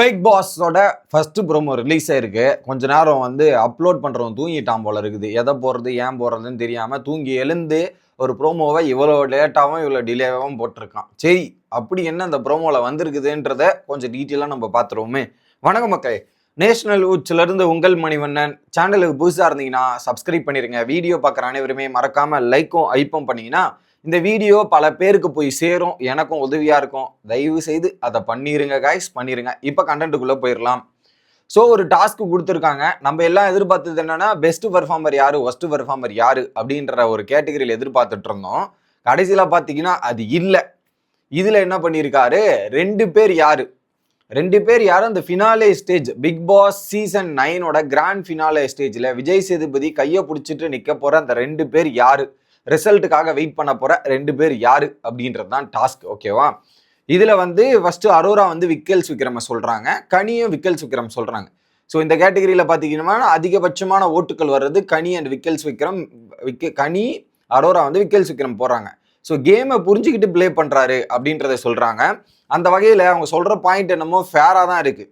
Big பாஸோட first promo release ஆயிருக்கு. கொஞ்ச நேரம் அப்லோட் பண்றவன் தூங்கிட்டான் போல இருக்குது. எதை போடுறது ஏன் போடுறதுன்னு தெரியாம தூங்கி எழுந்து ஒரு ப்ரோமோவை இவ்வளோ லேட்டாகவும் இவ்வளோ டிலேவாகவும் போட்டிருக்கான். சரி, அப்படி என்ன அந்த ப்ரோமோவில் வந்திருக்குதுன்றத கொஞ்சம் டீட்டெயிலாக நம்ம பார்த்துருவோமே. வணக்கம் மக்களே, நேஷனல் உச்சில இருந்து உங்கள் மணிவண்ணன். சேனலுக்கு புதுசாக இருந்தீங்கன்னா சப்ஸ்கிரைப் பண்ணிருங்க. வீடியோ பார்க்குற அனைவருமே மறக்காம லைக்கும் ஐப்பும் பண்ணீங்கன்னா இந்த வீடியோ பல பேருக்கு போய் சேரும், எனக்கும் உதவியா இருக்கும். தயவு செய்து அதை பண்ணிருங்க கைஸ், பண்ணிருங்க. இப்போ கண்டென்ட்டுக்குள்ள போயிடலாம். ஸோ ஒரு டாஸ்க் கொடுத்துருக்காங்க. நம்ம எல்லாம் எதிர்பார்த்தது என்னன்னா, பெஸ்ட் பெர்ஃபார்மர் யாரு, ஒஸ்ட் பெர்ஃபார்மர் யாரு அப்படின்ற ஒரு கேட்டகரியில் எதிர்பார்த்துட்டு இருந்தோம். கடைசியில் பார்த்தீங்கன்னா அது இல்லை. இதுல என்ன பண்ணியிருக்காரு, ரெண்டு பேர் யாரு அந்த finale stage, Bigg Boss season 9 grand finale ஸ்டேஜில் விஜய் சேதுபதி கையை பிடிச்சிட்டு நிற்க போற அந்த ரெண்டு பேர் யாரு, ரிசல்ட்டுக்காக வெயிட் பண்ண போற ரெண்டு பேர் யாரு அப்படின்றது தான் டாஸ்க். ஓகேவா? இதுல ஃபர்ஸ்ட் அரோரா விக்கல்ஸ் விக்ரம சொல்றாங்க, கனியும் விக்கல்ஸ் விக்ரம் சொல்றாங்க. ஸோ இந்த கேட்டகரியில பாத்தீங்கன்னா அதிகபட்சமான ஓட்டுகள் வர்றது கனி அண்ட் விக்கல்ஸ் விக்ரம். கனி, அரோரா விக்கல்ஸ் விக்ரம் போறாங்க. ஸோ கேமை புரிஞ்சுக்கிட்டு பிளே பண்றாரு அப்படின்றத சொல்றாங்க. அந்த வகையில அவங்க சொல்ற பாயிண்ட் என்னமோ ஃபேரா தான் இருக்கு.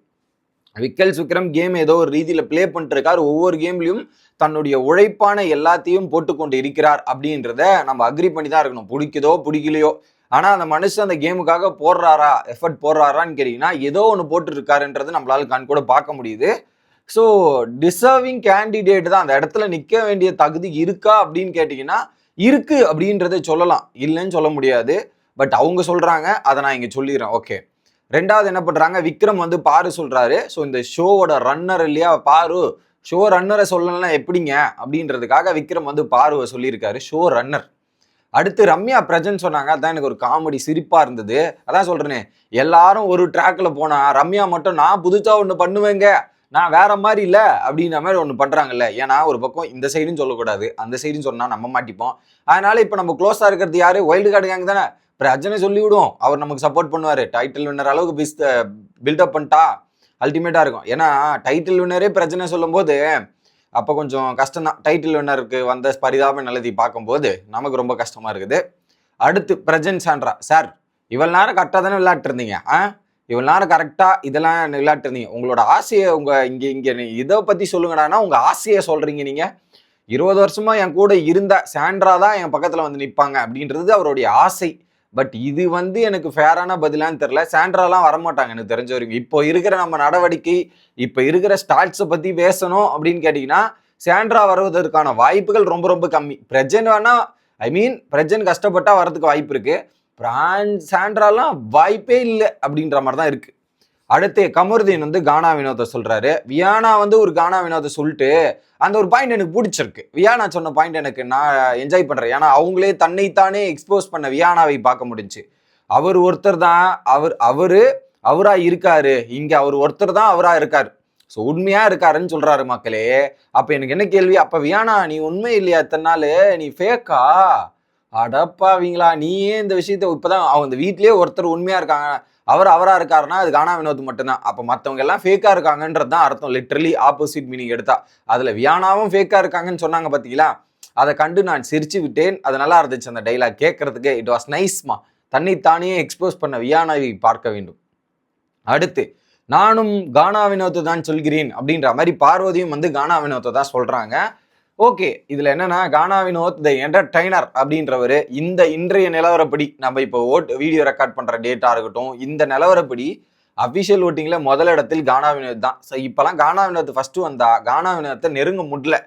விக்கல்ஸ் விக்ரம் கேம் ஏதோ ஒரு ரீதியில பிளே பண்ணிட்டு இருக்காரு. ஒவ்வொரு கேம்லயும் தன்னுடைய உழைப்பான எல்லாத்தையும் போட்டுக்கொண்டு இருக்கிறார் அப்படின்றத நம்ம அக்ரி பண்ணி தான் இருக்கணும், பிடிக்குதோ பிடிக்கலையோ. ஆனா அந்த மனுஷன் அந்த கேமுக்காக போடுறாரா, எஃபர்ட் போடுறாரான்னு கேட்டீங்கன்னா ஏதோ ஒன்று போட்டு இருக்காருன்றது நம்மளால கண் கூட பார்க்க முடியுது. ஸோ டிசர்விங் கேண்டிடேட் தான், அந்த இடத்துல நிற்க வேண்டிய தகுதி இருக்கா அப்படின்னு கேட்டீங்கன்னா இருக்கு அப்படின்றத சொல்லலாம், இல்லைன்னு சொல்ல முடியாது. பட் அவங்க சொல்றாங்க, அதை நான் இங்க சொல்லிடுறேன். ஓகே, ரெண்டாவது என்ன பண்றாங்க, விக்ரம் பாரு சொல்றாரு. ஸோ இந்த ஷோவோட ரன்னர் இல்லையா பாரு, ஷோ ரன்னரை சொல்லலாம் எப்படிங்க அப்படின்றதுக்காக விக்ரம் பாருவை சொல்லியிருக்காரு, ஷோ ரன்னர். அடுத்து ரம்யா பிரஜன் சொன்னாங்க, அதான் எனக்கு ஒரு காமெடி சிரிப்பா இருந்தது. அதான் சொல்றேனே, எல்லாரும் ஒரு ட்ராக்ல போனா ரம்யா மட்டும் நான் புதுசா ஒண்ணு பண்ணுவேங்க, நான் வேற மாதிரி இல்ல அப்படின்ற மாதிரி ஒண்ணு பண்றாங்கல்ல. ஏன்னா ஒரு பக்கம் இந்த சைடுன்னு சொல்லக்கூடாது, அந்த சைடுன்னு சொன்னா நம்ம மாட்டிப்போம். அதனால இப்ப நம்ம க்ளோஸா இருக்கிறது யாரு, வைல்டு கார்டு கேங் தானே. பிரஜனை சொல்லி விடுவோம், அவர் நமக்கு சப்போர்ட் பண்ணுவாரு. டைட்டில் வின்னர் அளவுக்கு பில்டப் பண்ணிட்டா அல்டிமேட்டா இருக்கும். ஏன்னா டைட்டில் வின்னரே பிரச்சனை சொல்லும் போது அப்போ கொஞ்சம் கஷ்டம் தான். டைட்டில் வின்னருக்கு வந்த பரிதாப நிலத்தை பார்க்கும்போது நமக்கு ரொம்ப கஷ்டமா இருக்குது. அடுத்து பிரஜன் சாண்ட்ரா சார், இவ்வளவு நேரம் கரெக்டாக தானே விளையாட்டு இருந்தீங்க, இவ்வளவு நேரம் கரெக்டா இதெல்லாம் விளையாட்டு இருந்தீங்க, உங்களோட ஆசையை இங்க இதை பத்தி சொல்லுங்கடானா உங்க ஆசையை சொல்றீங்க. நீங்க 20 வருஷமா என் கூட இருந்த சாண்ட்ரா தான் என் பக்கத்துல நிற்பாங்க அப்படின்றது அவருடைய ஆசை. பட் இது எனக்கு ஃபேரான பதிலான்னு தெரியல. சாண்ட்ராலாம் வரமாட்டாங்க எனக்கு தெரிஞ்ச வரைக்கும். இப்போ இருக்கிற நம்ம நடவடிக்கை, இப்போ இருக்கிற ஸ்டாட்ஸை பத்தி பேசணும் அப்படின்னு கேட்டீங்கன்னா சாண்ட்ரா வருவதற்கான வாய்ப்புகள் ரொம்ப ரொம்ப கம்மி. பிரஜன் வேணா, பிரஜன் கஷ்டப்பட்டா வரதுக்கு வாய்ப்பு இருக்கு. சாண்ட்ராலாம் வாய்ப்பே இல்லை அப்படின்ற மாதிரி தான் இருக்கு. அடுத்து கமருதீன் கானா வினோத்தை சொல்றாரு. வியானா ஒரு கானா வினோத்தை சொல்லிட்டு அந்த ஒரு பாயிண்ட் எனக்கு பிடிச்சிருக்கு. வியானா சொன்ன பாயிண்ட் எனக்கு நான் என்ஜாய் பண்றேன். ஏன்னா அவங்களே தன்னைத்தானே எக்ஸ்போஸ் பண்ண வியானாவை பார்க்க முடிஞ்சு. அவர் ஒருத்தர் தான் அவரா இருக்காரு, இங்க அவர் ஒருத்தர் தான் அவரா இருக்காரு. ஸோ உண்மையா இருக்காருன்னு சொல்றாரு மக்களே. அப்ப எனக்கு என்ன கேள்வி, அப்ப வியானா நீ உண்மை இல்லையா, இத்தனை நாள் நீ ஃபேக்கா, அடப்பாவீங்களா, நீயே இந்த விஷயத்த இப்பதான் அவங்க வீட்லயே ஒருத்தர் உண்மையா இருக்காங்க, அவரா இருக்காருன்னா அது கானா வினோத் மட்டும்தான். அப்ப மத்தவங்க எல்லாம் ஃபேக்கா இருக்காங்கன்றது தான் அர்த்தம். லிட்டரலி ஆப்போசிட் மீனிங் எடுத்தா அதுல வியானாவும் ஃபேக்கா இருக்காங்கன்னு சொன்னாங்க பாத்தீங்களா. அதை கண்டு நான் சிரிச்சு விட்டேன். அது நல்லா இருந்துச்சு அந்த டைலாக் கேட்கறதுக்கு. இட் வாஸ் நைஸ்மா. தன்னைத்தானே எக்ஸ்போஸ் பண்ண வியானாவை பார்க்க வேண்டும். அடுத்து நானும் கானா வினோத்தை தான் சொல்கிறேன் அப்படின்ற மாதிரி பார்வதியும் கானா வினோத்தை தான் சொல்றாங்க. ஓகே, இதுல என்னன்னா கானா வினோத் த என்டர்டைனர் அப்படின்றவர் இந்த இன்றைய நிலவரப்படி, நம்ம இப்போ வீடியோ ரெக்கார்ட் பண்ற டேட்டா இருக்கட்டும், இந்த நிலவரப்படி அபிஷியல் ஓட்டிங்ல முதல் இடத்தில் கானா வினோத் தான். ஸோ இப்பெல்லாம் கானா வினோத் ஃபர்ஸ்ட் வந்தா கானா வினோத்தை நெருங்க முடியல,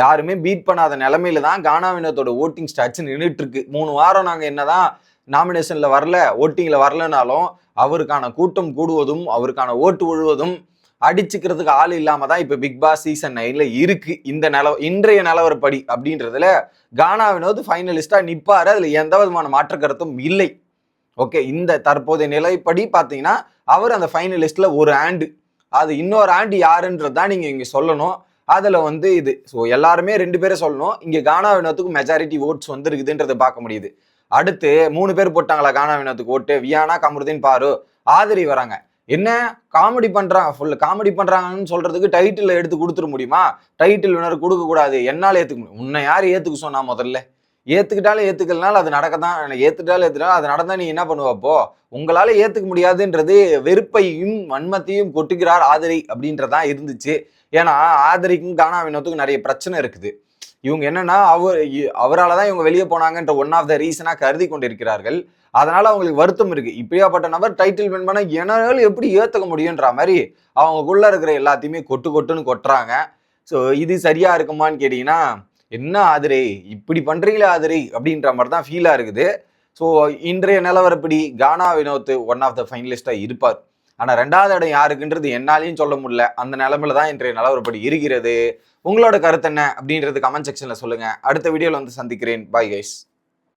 யாருமே பீட் பண்ணாத நிலைமையில தான் கானா வினோத்தோட ஓட்டிங் ஸ்டாட்ஸ் நின்றுட்டு இருக்கு. 3 வாரம் நாங்க என்னதான் நாமினேஷன்ல வரல, ஓட்டிங்ல வரலனாலும் அவருக்கான கூட்டம் கூடுவதும் அவருக்கான ஓட்டு விழுவதும் அடிச்சுக்கிறதுக்கு ஆள் இல்லாம தான் இப்ப பிக் பாஸ் சீசன் 9 இருக்கு. இன்றைய நிலவரப்படி அப்படின்றதுல கானா வினோத் ஃபைனலிஸ்டா நிப்பாரு, அதுல எந்த விதமான மாற்று கருத்தும் இல்லை. ஓகே, இந்த தற்போதைய நிலைப்படி பாத்தீங்கன்னா அவர் அந்த ஃபைனலிஸ்ட்ல ஒரு ஆண்டு, அது இன்னொரு ஆண்டு யாருன்றதுதான் நீங்க இங்க சொல்லணும். அதுல இது ஸோ எல்லாருமே 2 பேரை சொல்லணும். இங்க கானா வினோத்துக்கு மெஜாரிட்டி ஓட்ஸ் இருக்குதுன்றதை பார்க்க முடியுது. அடுத்து 3 பேர் போட்டாங்களா கானா வினோத்துக்கு ஓட்டு, வியானா, கமருதீன், பாரு, ஆதரி வராங்க. என்ன காமெடி பண்றாங்க, ஃபுல் காமெடி பண்றாங்கன்னு சொல்றதுக்கு டைட்டில் எடுத்து கொடுத்துட முடியுமா? டைட்டில் வினர் கொடுக்க கூடாது, என்னால ஏத்துக்க முடியும். உன்னை யாரு ஏத்துக்க சொன்னா முதல்ல? ஏத்துக்கிட்டாலும் ஏத்துக்கலனாலும் அது நடக்கத்தான், ஏத்துட்டாலும் அது நடந்தா நீ என்ன பண்ணுவ அப்போ? உங்களால ஏத்துக்க முடியாதுன்றது வெறுப்பையும் வன்மத்தையும் கொட்டுகிறார் ஆதிரை அப்படின்றதா இருந்துச்சு. ஏன்னா ஆதிரைக்கும் கானா வினோத்துக்கும் நிறைய பிரச்சனை இருக்குது. இவங்க என்னன்னா அவரால் தான் இவங்க வெளியே போனாங்கன்ற ஒன் ஆஃப் த ரீசனா கருதி கொண்டிருக்கிறார்கள். அதனால அவங்களுக்கு வருத்தம் இருக்கு. இப்படியாப்பட்ட நபர் டைட்டில் வின் பண்ண என்னால எப்படி ஏத்துக்க முடியுன்ற மாதிரி அவங்களுக்குள்ள இருக்கிற எல்லாத்தையுமே கொட்டு கொட்டுன்னு கொட்டுறாங்க. ஸோ இது சரியா இருக்குமான்னு கேட்டீங்கன்னா, என்ன ஆதிரை இப்படி பண்றீங்களே ஆதிரை அப்படின்ற மாதிரி தான் ஃபீலா இருக்குது. ஸோ இன்றைய நிலவரப்படி கானா வினோத் ஒன் ஆஃப் த ஃபைனலிஸ்டா இருப்பார். ஆனா 2வது இடம் யாருக்குன்றது என்னாலையும் சொல்ல முடியல. அந்த நிலைமையில தான் இன்றைய நிலவரப்படி இருக்கிறது. உங்களோட கருத்து என்ன அப்படின்றது கமெண்ட் செக்ஷன்ல சொல்லுங்க. அடுத்த வீடியோல வந்து சந்திக்கிறேன். Bye guys.